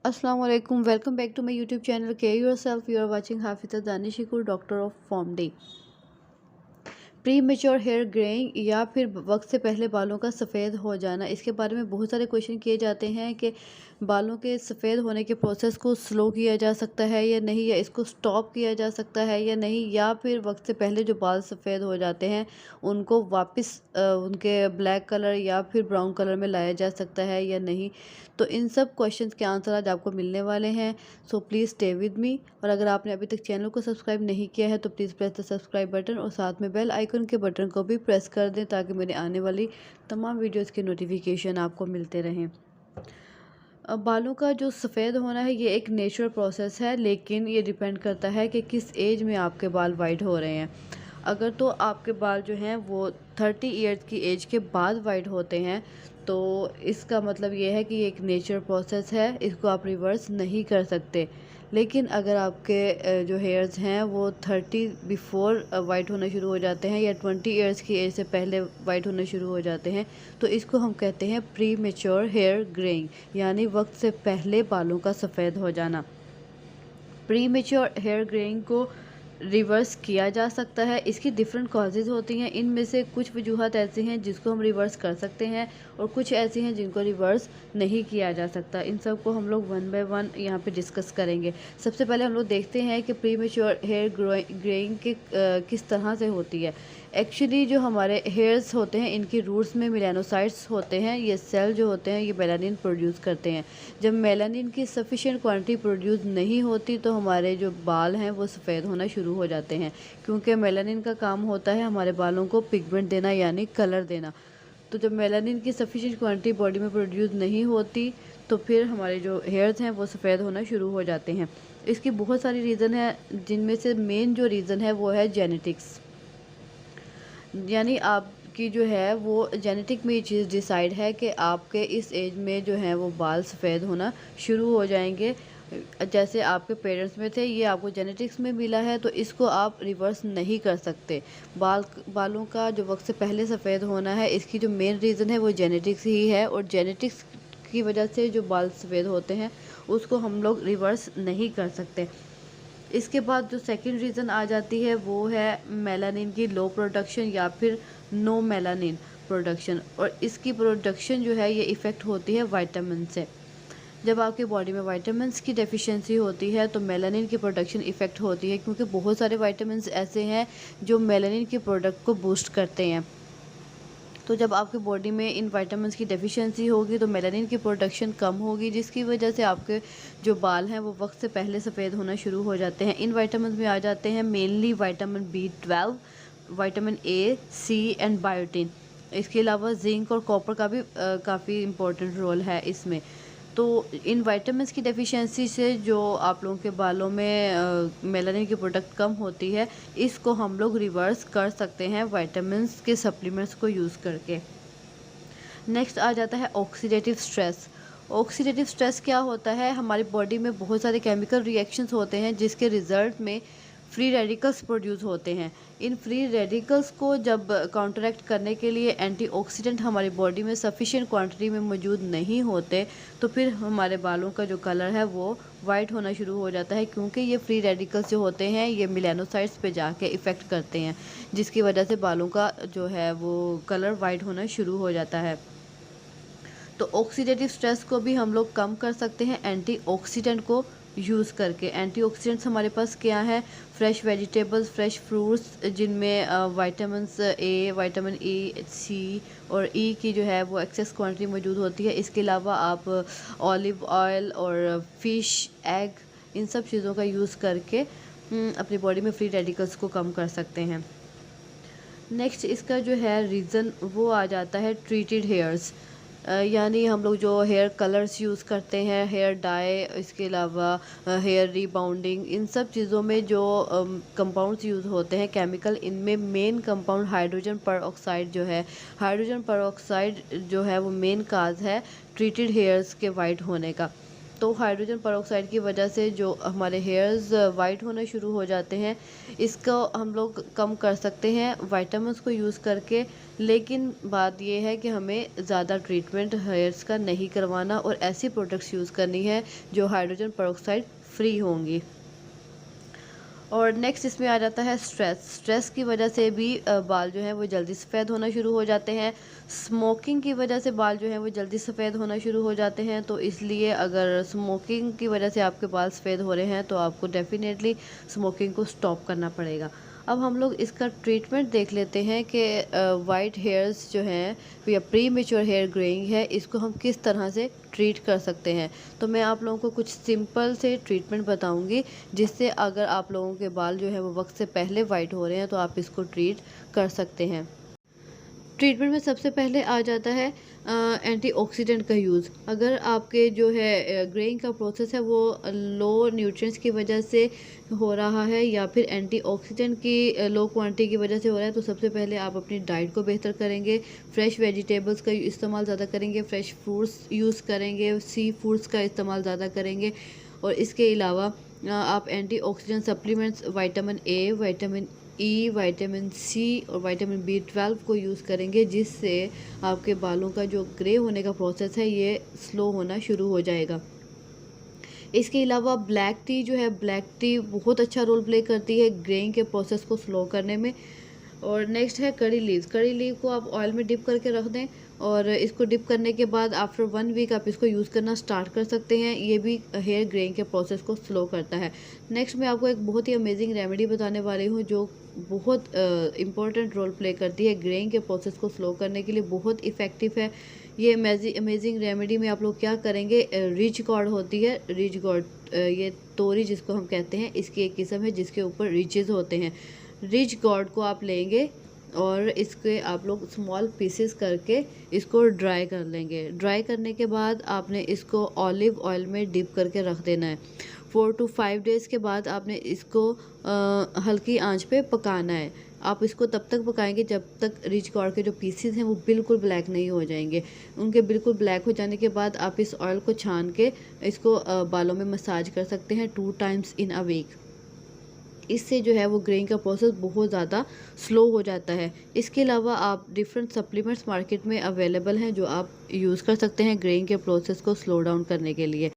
अस्सलाम वालेकुम, welcome back to my YouTube channel care yourself. You are watching Hafiza दानिशिकुर, doctor of pharm D. Premature hair greying या फिर वक्त से पहले बालों का सफ़ेद हो जाना, इसके बारे में बहुत सारे क्वेश्चन किए जाते हैं कि बालों के सफ़ेद होने के प्रोसेस को स्लो किया जा सकता है या नहीं, या इसको स्टॉप किया जा सकता है या नहीं, या फिर वक्त से पहले जो बाल सफ़ेद हो जाते हैं उनको वापस उनके ब्लैक कलर या फिर ब्राउन कलर में लाया जा सकता है या नहीं। तो इन सब क्वेश्चंस के आंसर आज आपको मिलने वाले हैं। So please stay with me. और अगर आपने अभी तक चैनल को सब्सक्राइब नहीं किया है तो please press the subscribe button और साथ में बेल आइकन के बटन को भी प्रेस कर दें ताकि मेरे आने वाली तमाम वीडियोस की नोटिफिकेशन आपको मिलते रहें। अब बालों का जो सफ़ेद होना है ये एक नेचुरल प्रोसेस है, लेकिन ये डिपेंड करता है कि किस एज में आपके बाल वाइट हो रहे हैं। अगर तो आपके बाल जो हैं वो 30 ईयर्स की एज के बाद वाइट होते हैं तो इसका मतलब ये है कि ये एक नेचुरल प्रोसेस है, इसको आप रिवर्स नहीं कर सकते। लेकिन अगर आपके जो हेयर्स हैं वो 30 बिफोर वाइट होना शुरू हो जाते हैं या 20 ईयर्स की एज से पहले वाइट होना शुरू हो जाते हैं तो इसको हम कहते हैं प्री मेच्योर हेयर ग्रेइंग, यानी वक्त से पहले बालों का सफ़ेद हो जाना। प्री मेच्योर हेयर ग्रेइंग को रिवर्स किया जा सकता है। इसकी डिफरेंट कॉजेज़ होती हैं, इनमें से कुछ वजूहत ऐसी हैं जिसको हम रिवर्स कर सकते हैं और कुछ ऐसी हैं जिनको रिवर्स नहीं किया जा सकता। इन सब को हम लोग वन बाय वन यहाँ पे डिस्कस करेंगे। सबसे पहले हम लोग देखते हैं कि प्री मेच्योर हेयर ग्रेइंग किस तरह से होती है। एक्चुअली जो हमारे हेयर्स होते हैं इनकी रूट्स में मेलानोसाइट्स होते हैं। ये सेल जो होते हैं ये मेलानिन प्रोड्यूस करते हैं। जब मेलानिन की सफिशिएंट क्वांटिटी प्रोड्यूस नहीं होती तो हमारे जो बाल हैं वो सफ़ेद होना शुरू हो जाते हैं, क्योंकि मेलानिन का काम होता है हमारे बालों को पिगमेंट देना यानी कलर देना। तो जब मेलानिन की सफिशिएंट क्वांटिटी बॉडी में प्रोड्यूस नहीं होती तो फिर हमारे जो हेयर्स हैं वो सफ़ेद होना शुरू हो जाते हैं। इसकी बहुत सारी रीज़न है, जिनमें से मेन जो रीज़न है वो है जेनेटिक्स। यानी आपकी जो है वो जेनेटिक में ये चीज़ डिसाइड है कि आपके इस एज में जो है वो बाल सफ़ेद होना शुरू हो जाएंगे। जैसे आपके पेरेंट्स में थे, ये आपको जेनेटिक्स में मिला है तो इसको आप रिवर्स नहीं कर सकते। बालों का जो वक्त से पहले सफ़ेद होना है इसकी जो मेन रीज़न है वो जेनेटिक्स ही है, और जेनेटिक्स की वजह से जो बाल सफ़ेद होते हैं उसको हम लोग रिवर्स नहीं कर सकते। इसके बाद जो सेकंड रीज़न आ जाती है वो है मेलानिन की लो प्रोडक्शन या फिर नो मेलानिन प्रोडक्शन, और इसकी प्रोडक्शन जो है ये इफ़ेक्ट होती है विटामिन से। जब आपकी बॉडी में विटामिन्स की डेफिशिएंसी होती है तो मेलानिन की प्रोडक्शन इफ़ेक्ट होती है, क्योंकि बहुत सारे विटामिन्स ऐसे हैं जो मेलानिन की प्रोडक्ट को बूस्ट करते हैं। तो जब आपकी बॉडी में इन विटामिन्स की डेफिशिएंसी होगी तो मेलानिन की प्रोडक्शन कम होगी, जिसकी वजह से आपके जो बाल हैं वो वक्त से पहले सफ़ेद होना शुरू हो जाते हैं। इन विटामिन्स में आ जाते हैं mainly vitamin B12, vitamin A, C and biotin. इसके अलावा जिंक और कॉपर का भी काफ़ी इम्पोर्टेंट रोल है इसमें। तो इन विटामिन्स की डेफिशिएंसी से जो आप लोगों के बालों में मेलानिन की प्रोडक्ट कम होती है, इसको हम लोग रिवर्स कर सकते हैं विटामिन्स के सप्लीमेंट्स को यूज़ करके। नेक्स्ट आ जाता है ऑक्सीडेटिव स्ट्रेस। ऑक्सीडेटिव स्ट्रेस क्या होता है? हमारी बॉडी में बहुत सारे केमिकल रिएक्शंस होते हैं जिसके रिज़ल्ट में फ्री रेडिकल्स प्रोड्यूस होते हैं। इन फ्री रेडिकल्स को जब काउंटरैक्ट करने के लिए एंटीऑक्सीडेंट हमारी बॉडी में सफिशिएंट क्वांटिटी में मौजूद नहीं होते तो फिर हमारे बालों का जो कलर है वो वाइट होना शुरू हो जाता है, क्योंकि ये फ्री रेडिकल्स जो होते हैं ये मेलानोसाइट्स पे जाके इफ़ेक्ट करते हैं, जिसकी वजह से बालों का जो है वो कलर वाइट होना शुरू हो जाता है। तो ऑक्सीडेटिव स्ट्रेस को भी हम लोग कम कर सकते हैं एंटीऑक्सीडेंट को यूज़ करके। एंटीऑक्सीडेंट्स हमारे पास क्या है? फ्रेश वेजिटेबल्स, फ्रेश फ्रूट्स, जिनमें vitamins A, vitamin E, C और E की जो है वो एक्सेस क्वांटिटी मौजूद होती है। इसके अलावा आप ऑलिव ऑयल और फ़िश, एग, इन सब चीज़ों का यूज़ करके अपनी बॉडी में फ्री रेडिकल्स को कम कर सकते हैं। नेक्स्ट इसका जो है रीज़न वो आ जाता है ट्रीटेड हेयर्स। यानी हम लोग जो हेयर कलर्स यूज़ करते हैं, हेयर डाई, इसके अलावा हेयर रीबाउंडिंग, इन सब चीज़ों में जो कंपाउंड्स यूज़ होते हैं केमिकल, इनमें मेन कंपाउंड हाइड्रोजन पर ऑक्साइड जो है, हाइड्रोजन पर ऑक्साइड जो है वो मेन काज है ट्रीटेड हेयर्स के वाइट होने का। तो हाइड्रोजन पेरोक्साइड की वजह से जो हमारे हेयर्स वाइट होने शुरू हो जाते हैं, इसको हम लोग कम कर सकते हैं विटामिन्स को यूज़ करके। लेकिन बात ये है कि हमें ज़्यादा ट्रीटमेंट हेयर्स का नहीं करवाना और ऐसी प्रोडक्ट्स यूज़ करनी है जो हाइड्रोजन पेरोक्साइड फ्री होंगी। और नेक्स्ट इसमें आ जाता है स्ट्रेस की वजह से भी बाल जो है वो जल्दी सफ़ेद होना शुरू हो जाते हैं। स्मोकिंग की वजह से बाल जो है वो जल्दी सफ़ेद होना शुरू हो जाते हैं। तो इसलिए अगर स्मोकिंग की वजह से आपके बाल सफ़ेद हो रहे हैं तो आपको डेफ़िनेटली स्मोकिंग को स्टॉप करना पड़ेगा। अब हम लोग इसका ट्रीटमेंट देख लेते हैं कि वाइट हेयर्स जो हैं या प्री मेच्योर हेयर ग्रेइंग है, इसको हम किस तरह से ट्रीट कर सकते हैं। तो मैं आप लोगों को कुछ सिंपल से ट्रीटमेंट बताऊंगी, जिससे अगर आप लोगों के बाल जो है वो वक्त से पहले वाइट हो रहे हैं तो आप इसको ट्रीट कर सकते हैं। ट्रीटमेंट में सबसे पहले आ जाता है एंटीऑक्सीडेंट का यूज़। अगर आपके जो है ग्रेइंग का प्रोसेस है वो लो न्यूट्रिएंट्स की वजह से हो रहा है या फिर एंटीऑक्सीडेंट की लो क्वांटिटी की वजह से हो रहा है, तो सबसे पहले आप अपनी डाइट को बेहतर करेंगे। फ्रेश वेजिटेबल्स का इस्तेमाल ज़्यादा करेंगे, फ्रेश फ्रूट्स यूज़ करेंगे, सी फूड्स का इस्तेमाल ज़्यादा करेंगे। और इसके अलावा आप antioxidant supplements vitamin A, vitamin E, vitamin C और विटामिन B12 को यूज़ करेंगे, जिससे आपके बालों का जो ग्रे होने का प्रोसेस है ये स्लो होना शुरू हो जाएगा। इसके अलावा ब्लैक टी जो है, ब्लैक टी बहुत अच्छा रोल प्ले करती है ग्रेइंग के प्रोसेस को स्लो करने में। और नेक्स्ट है करी लीव्स। करी लीव को आप ऑयल में डिप करके रख दें और इसको डिप करने के बाद आफ्टर 1 वीक आप इसको यूज़ करना स्टार्ट कर सकते हैं। ये भी हेयर ग्रेइंग के प्रोसेस को स्लो करता है। नेक्स्ट मैं आपको एक बहुत ही अमेजिंग रेमेडी बताने वाली हूँ जो बहुत इम्पोर्टेंट रोल प्ले करती है ग्रेइंग के प्रोसेस को स्लो करने के लिए, बहुत इफ़ेक्टिव है ये अमेजिंग रेमेडी में। आप लोग क्या करेंगे, रिच गॉर्ड होती है, रिच गॉर्ड, ये तोरी जिसको हम कहते हैं, इसकी एक किस्म है जिसके ऊपर रिचेस होते हैं। रिच गॉर्ड को आप लेंगे और इसके आप लोग स्मॉल पीसेस करके इसको ड्राई कर लेंगे। ड्राई करने के बाद आपने इसको ऑलिव ऑयल में डिप करके रख देना है। 4 to 5 डेज़ के बाद आपने इसको हल्की आंच पे पकाना है। आप इसको तब तक पकाएंगे जब तक रिच गॉर्ड के जो पीसेस हैं वो बिल्कुल ब्लैक नहीं हो जाएंगे। उनके बिल्कुल ब्लैक हो जाने के बाद आप इस ऑयल को छान के इसको बालों में मसाज कर सकते हैं 2 times in a week। इससे जो है वो ग्रेइंग का प्रोसेस बहुत ज़्यादा स्लो हो जाता है। इसके अलावा आप डिफरेंट सप्लीमेंट्स मार्केट में अवेलेबल हैं जो आप यूज़ कर सकते हैं ग्रेइंग के प्रोसेस को स्लो डाउन करने के लिए।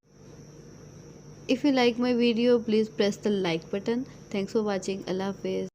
If you like my video please press the like button. Thanks for watching. अल्लाह हाफिज़।